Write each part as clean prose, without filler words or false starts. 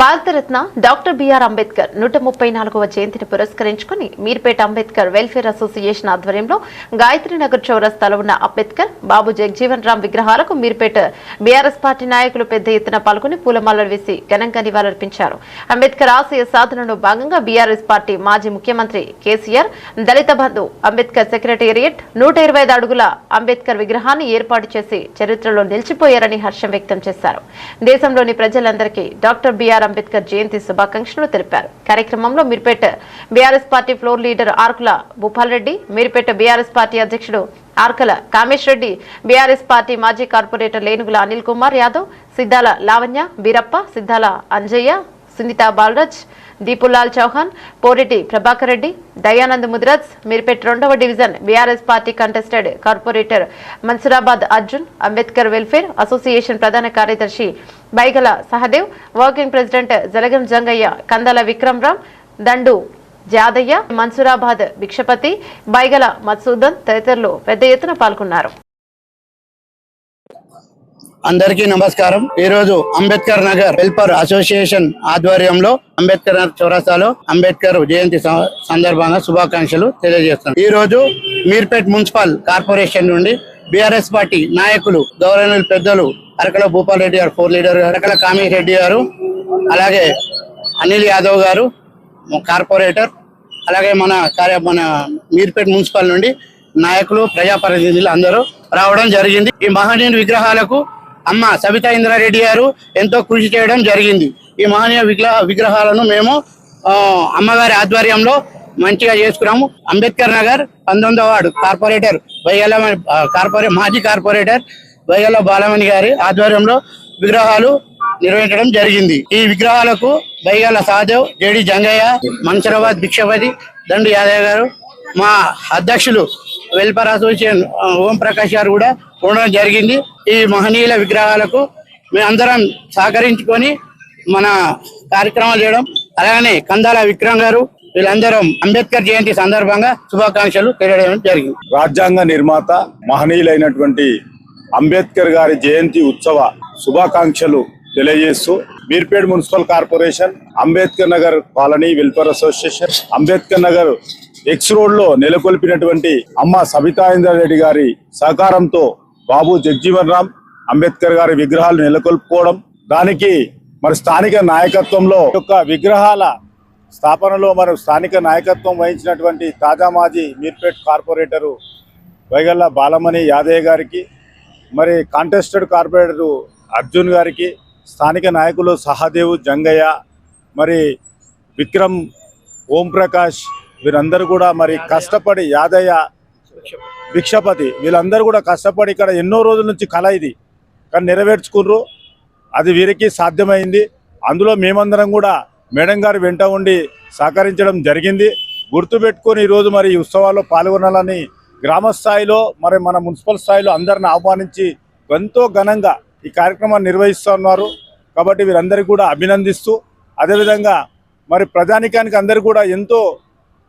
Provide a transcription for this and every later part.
Bharat Ratna doctor BR Ambedkar 134వ జయంతిని పురస్కరించుకుని Meerpet Ambedkar welfare association ఆధ్వర్యంలో గాయత్రీనగర్ చౌరస్తాలో ఉన్న అంబేద్కర్ బాబు జగజీవన్ రామ్ విగ్రహాలకు మీర్పేట బీఆర్ఎస్ పార్టీ నాయకులు పెద్ద ఎత్తున పాల్గొని పూలమాలలు వేసి ఘనంగా నివాళులర్పించారు. అంబేద్కర్ ఆశయ సాధనలో భాగంగా బీఆర్ఎస్ పార్టీ మాజీ ముఖ్యమంత్రి కేసీఆర్ దళిత బంధు అంబేద్కర్ సెక్రటేరియట్ 125 అడుగుల అంబేద్కర్ విగ్రహాన్ని ఏర్పాటు చేసి చరిత్రలో నిలిచిపోయారని హర్షం వ్యక్తం చేశారు. దేశంలోని ప్రజలందరికీ డాక్టర్ బిఆర్ అంబేద్కర్ జయంతి శుభాకాంక్షలు తెలిపారు. కార్యక్రమంలో Meerpet BRS party floor leader Arkula Bhupal Reddy, Meerpet BRS party అధ్యక్షుడు ఆర్కల కామేష్ రెడ్డి, బీఆర్ఎస్ పార్టీ మాజీ కార్పొరేటర్ లేనుగుల అనిల్ కుమార్ యాదవ్, సిద్ధాల లావణ్య, బీరప్ప, సిద్ధాల అంజయ్య, సునీత బాలరాజ్, దీపులాల్ చౌహాన్, పోరెడ్డి ప్రభాకర్ రెడ్డి, దయానంద్ ముద్రాజ్, మీర్పేట 2వ division BRS party contested corporator Mansoorabad Arjun, Ambedkar welfare association ప్రధాన కార్యదర్శి బైగల సహదేవ్, వర్కింగ్ ప్రెసిడెంట్ జలగం జంగయ్య, కందాల విక్రమ్ రామ్, దండు జాదయ్య, మన్సూరాబాద్ భిక్షపతి, బైగల మత్సూదన్ తదితరులు పెద్ద ఎత్తున పాల్గొన్నారు. అందరికీ నమస్కారం. ఈ రోజు అంబేద్కర్ నగర్ వెల్ఫేర్ అసోసియేషన్ ఆధ్వర్యంలో అంబేద్కర్ నగర్ చౌరస్తాలో అంబేద్కర్ జయంతి సందర్భంగా శుభాకాంక్షలు తెలియజేస్తున్నాం. ఈ రోజు మీర్పేట్ మున్సిపల్ కార్పొరేషన్ నుండి బీఆర్ఎస్ పార్టీ నాయకులు గౌరవనీయులు పెద్దలు అరకల భూపాల్ రెడ్డి గారు, ఫోర్ లీడర్ అరకల కామేష్ రెడ్డి గారు, అలాగే అనిల్ యాదవ్ గారు కార్పొరేటర్, అలాగే మన మీర్పేట్ మున్సిపల్ నుండి నాయకులు, ప్రజాప్రతినిధులు అందరూ రావడం జరిగింది. ఈ మహనీయుని విగ్రహాలకు అమ్మ సబితా ఇంద్రారెడ్డి గారు ఎంతో కృషి చేయడం జరిగింది. ఈ మహనీయ విగ్రహాలను మేము అమ్మగారి ఆధ్వర్యంలో మంచిగా చేసుకున్నాము. అంబేద్కర్ నగర్ 19వ వార్డు కార్పొరేటర్ మాజీ కార్పొరేటర్ బయ్యల బాలమణి గారి ఆధ్వర్యంలో విగ్రహాలు నిర్వహించడం జరిగింది. ఈ విగ్రహాలకు బయ్యాల సహదేవ్, జేడి జంగయ్య, మన్సూరాబాద్ భిక్షపతి, దండు యాదయ్య గారు, మా అధ్యక్షులు వెల్ఫేర్ అసోసియేషన్ ఓం ప్రకాష్ గారు కూడా ఉండడం జరిగింది. ఈ మహనీయుల విగ్రహాలకు మేమందరం సహకరించుకొని మన కార్యక్రమాలు చేయడం, అలాగే కందాల విక్రమ్ గారు వీళ్ళందరం అంబేద్కర్ జయంతి సందర్భంగా శుభాకాంక్షలు తెలియడం జరిగింది. రాజ్యాంగ నిర్మాత మహనీయులైనటువంటి అంబేద్కర్ గారి జయంతి ఉత్సవ శుభాకాంక్షలు తెలియజేస్తూ Meerpet municipal corporation, Ambedkar Nagar colony welfare association, Ambedkar Nagar X road లో నెలకొల్పినటువంటి అమ్మ సబితా ఇంద్రారెడ్డి గారి సహకారంతో బాబు జగజీవన్ రామ్ అంబేద్కర్ గారి విగ్రహాలు నెలకొల్పుకోవడం, దానికి మరి స్థానిక నాయకత్వంలో యొక్క విగ్రహాల స్థాపనలో మరి స్థానిక నాయకత్వం వహించినటువంటి తాజా మాజీ మీర్పేట్ కార్పొరేటరు వైగల్ల బాలమణి యాదయ్య గారికి, మరి కాంటెస్టెడ్ కార్పొరేటరు అర్జున్ గారికి, స్థానిక నాయకులు సహదేవ్, జంగయ్య, మరి విక్రమ్, ఓం ప్రకాష్ వీరందరూ కూడా మరి కష్టపడి, యాదయ్య, భిక్షపతి వీళ్ళందరూ కూడా కష్టపడి ఇక్కడ ఎన్నో రోజుల నుంచి కళ ఇది కానీ నెరవేర్చుకున్నారు. అది వీరికి సాధ్యమైంది. అందులో మేమందరం కూడా మేడం గారు వెంట ఉండి సహకరించడం జరిగింది. గుర్తుపెట్టుకొని ఈరోజు మరి ఈ ఉత్సవాల్లో పాల్గొనాలని గ్రామ స్థాయిలో మరి మన మున్సిపల్ స్థాయిలో అందరిని ఆహ్వానించి ఎంతో ఘనంగా ఈ కార్యక్రమాన్ని నిర్వహిస్తున్నారు. కాబట్టి వీరందరికీ కూడా అభినందిస్తూ, అదేవిధంగా మరి ప్రజానికానికి అందరూ కూడా ఎంతో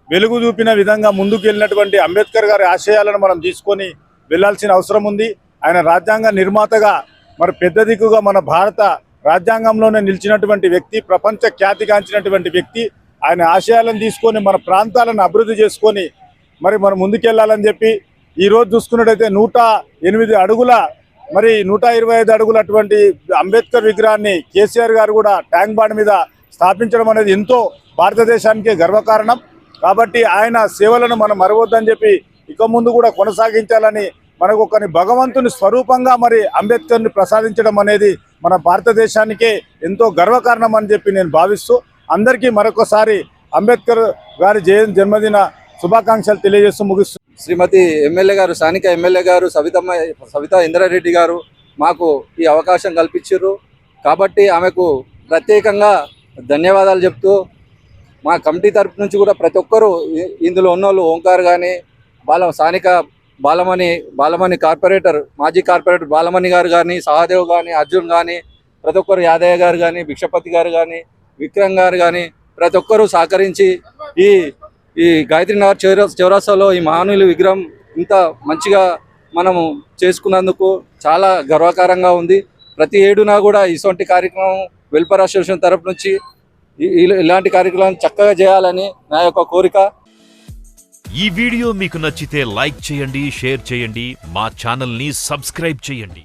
వెలుగు చూపిన విధంగా ముందుకు వెళ్ళినటువంటి అంబేద్కర్ గారి ఆశయాలను మనం తీసుకొని వెళ్లాల్సిన అవసరం ఉంది. ఆయన రాజ్యాంగ నిర్మాతగా మరి పెద్ద దిక్కుగా మన భారత రాజ్యాంగంలోనే నిలిచినటువంటి వ్యక్తి, ప్రపంచ ఖ్యాతిగాంచినటువంటి వ్యక్తి. ఆయన ఆశయాలను తీసుకొని మన ప్రాంతాలను అభివృద్ధి చేసుకొని మరి మనం ముందుకెళ్లాలని చెప్పి ఈరోజు చూసుకున్నట్టయితే 108 అడుగుల మరి 125 అడుగుల అటువంటి అంబేద్కర్ విగ్రహాన్ని కేసీఆర్ గారు కూడా ట్యాంక్ బండ్ మీద స్థాపించడం అనేది ఎంతో భారతదేశానికి గర్వకారణం. కాబట్టి ఆయన సేవలను మనం మరవద్దని చెప్పి ఇక ముందు కూడా కొనసాగించాలని, మనకు ఒకని భగవంతుని స్వరూపంగా మరి అంబేద్కర్ని ప్రసాదించడం అనేది మన భారతదేశానికే ఎంతో గర్వకారణం అని చెప్పి నేను భావిస్తూ అందరికీ మరొకసారి అంబేద్కర్ గారి జన్మదిన శుభాకాంక్షలు తెలియజేస్తూ ముగిస్తూ, శ్రీమతి ఎమ్మెల్యే గారు, స్థానిక ఎమ్మెల్యే గారు సబితా ఇంద్రారెడ్డి గారు మాకు ఈ అవకాశం కల్పించారు. కాబట్టి ఆమెకు ప్రత్యేకంగా ధన్యవాదాలు చెప్తూ, మా కమిటీ తరపు నుంచి కూడా ప్రతి ఒక్కరూ ఇందులో ఉన్నోళ్ళు ఓంకార్ కానీ, స్థానిక బాలమణి కార్పొరేటర్, మాజీ కార్పొరేటర్ బాలమణి గారు కానీ, సహదేవ్ కానీ, అర్జున్ కానీ, ప్రతి ఒక్కరు యాదయ్య గారు కానీ, భిక్షపతి గారు కానీ, విక్రమ్ గారు కానీ ప్రతి ఒక్కరూ సహకరించి ఈ గాయత్రీనగర్ చౌరస్తాలో ఈ మహనీయుల విగ్రహం ఇంత మంచిగా మనము చేసుకున్నందుకు చాలా గర్వకారంగా ఉంది. ప్రతి ఏడునా కూడా ఇటువంటి కార్యక్రమం వెల్ఫేర్ అసోసియేషన్ తరపు నుంచి ఇలాంటి కార్యక్రమాలను చక్కగా చేయాలని నా యొక్క కోరిక. ఈ వీడియో మీకు నచ్చితే లైక్ చేయండి, షేర్ చేయండి, మా ఛానల్ని సబ్స్క్రైబ్ చేయండి.